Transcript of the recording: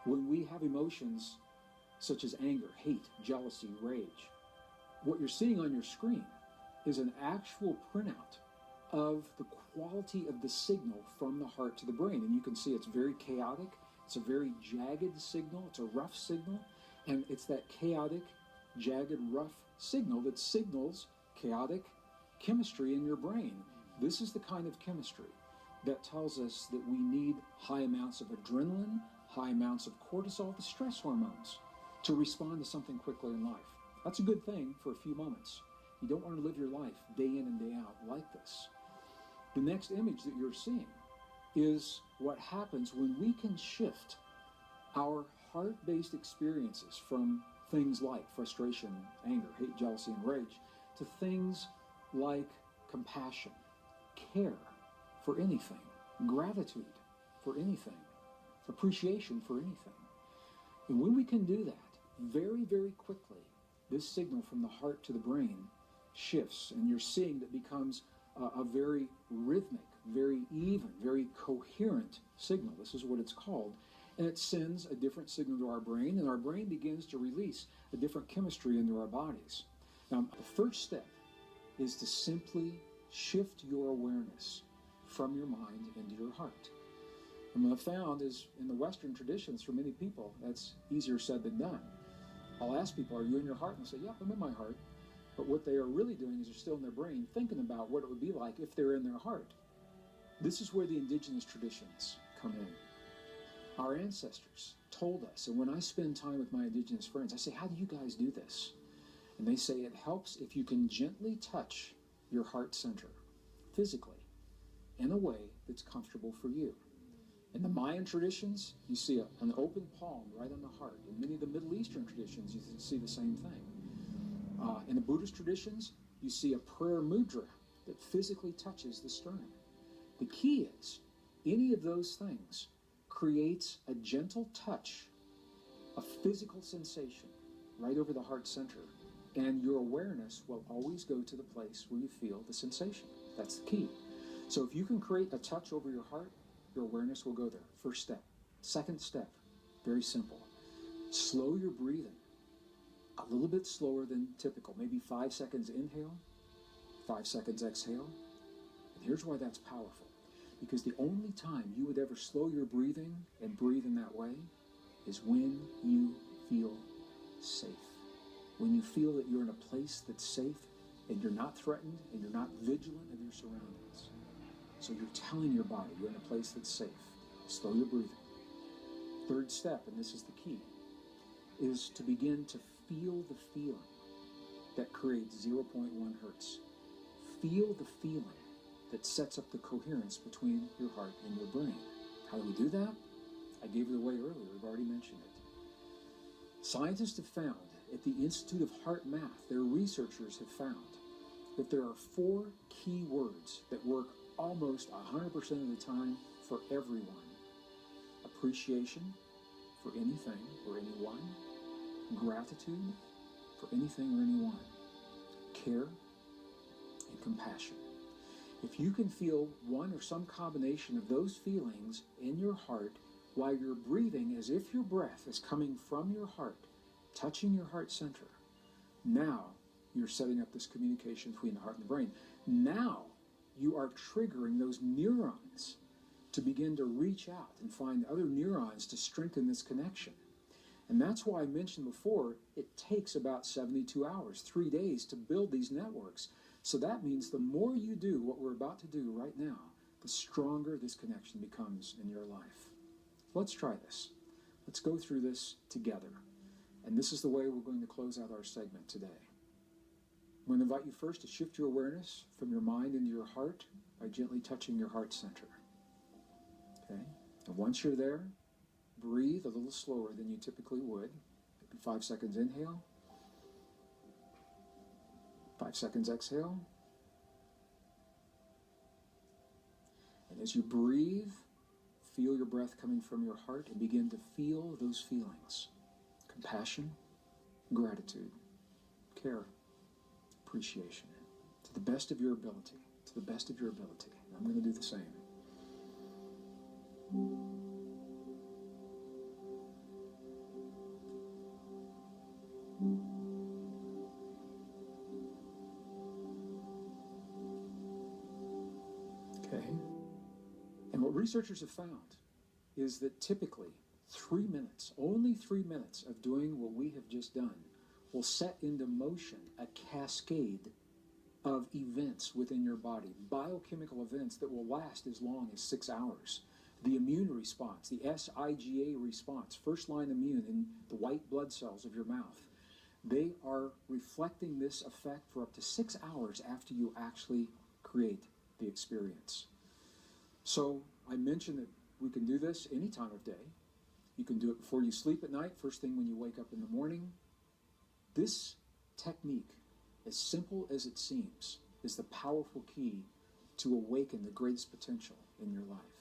When we have emotions such as anger, hate, jealousy, rage, what you're seeing on your screen is an actual printout of the quality of the signal from the heart to the brain. And you can see it's very chaotic. It's a very jagged signal. It's a rough signal. And it's that chaotic, jagged, rough signal that signals chaotic chemistry in your brain. This is the kind of chemistry that tells us that we need high amounts of adrenaline, high amounts of cortisol, the stress hormones, to respond to something quickly in life. That's a good thing for a few moments. You don't want to live your life day in and day out like this. The next image that you're seeing is what happens when we can shift our heart-based experiences from things like frustration, anger, hate, jealousy, and rage to things like compassion, care for anything, gratitude for anything, appreciation for anything. And when we can do that very, very quickly, this signal from the heart to the brain shifts, and you're seeing that becomes a very rhythmic, very even, very coherent signal. This is what it's called. And it sends a different signal to our brain, and our brain begins to release a different chemistry into our bodies. Now, the first step is to simply shift your awareness from your mind into your heart. And what I've found is in the Western traditions, for many people, that's easier said than done. I'll ask people, are you in your heart? And they'll say, yep, I'm in my heart. But what they are really doing is they're still in their brain thinking about what it would be like if they're in their heart. This is where the indigenous traditions come in. Our ancestors told us, and when I spend time with my indigenous friends, I say, how do you guys do this? And they say it helps if you can gently touch your heart center, physically, in a way that's comfortable for you. In the Mayan traditions, you see an open palm right on the heart. In many of the Middle Eastern traditions, you see the same thing. In the Buddhist traditions, you see a prayer mudra that physically touches the sternum. The key is, any of those things creates a gentle touch, a physical sensation right over the heart center, and your awareness will always go to the place where you feel the sensation. That's the key. So if you can create a touch over your heart, your awareness will go there. First step. Second step, very simple. Slow your breathing a little bit slower than typical. Maybe 5 seconds inhale, 5 seconds exhale. And here's why that's powerful. Because the only time you would ever slow your breathing and breathe in that way is when you feel safe. When you feel that you're in a place that's safe and you're not threatened and you're not vigilant of your surroundings. So you're telling your body you're in a place that's safe. Slow your breathing. Third step, and this is the key, is to begin to feel the feeling that creates 0.1 hertz. Feel the feeling that sets up the coherence between your heart and your brain. How do we do that? I gave it away earlier. We've already mentioned it. Scientists have found, at the Institute of Heart Math, their researchers have found that there are 4 key words that work almost 100% of the time for everyone. Appreciation for anything or anyone. Gratitude for anything or anyone. Care and compassion. If you can feel one or some combination of those feelings in your heart while you're breathing as if your breath is coming from your heart, touching your heart center, now you're setting up this communication between the heart and the brain. Now you are triggering those neurons to begin to reach out and find other neurons to strengthen this connection. And that's why I mentioned before, it takes about 72 hours, 3 days to build these networks. So that means the more you do what we're about to do right now, the stronger this connection becomes in your life. Let's try this. Let's go through this together. And this is the way we're going to close out our segment today. I'm going to invite you first to shift your awareness from your mind into your heart by gently touching your heart center. Okay? And once you're there, breathe a little slower than you typically would. Maybe 5 seconds inhale. 5 seconds exhale. And as you breathe, feel your breath coming from your heart and begin to feel those feelings. Compassion, gratitude, care, appreciation. To the best of your ability. To the best of your ability. And I'm going to do the same. researchers have found is that typically 3 minutes, only 3 minutes of doing what we have just done will set into motion a cascade of events within your body, biochemical events that will last as long as 6 hours. The immune response, the SIGA response, first line immune in the white blood cells of your mouth, they are reflecting this effect for up to 6 hours after you actually create the experience. So I mentioned that we can do this any time of day. You can do it before you sleep at night, first thing when you wake up in the morning. This technique, as simple as it seems, is the powerful key to awaken the greatest potential in your life.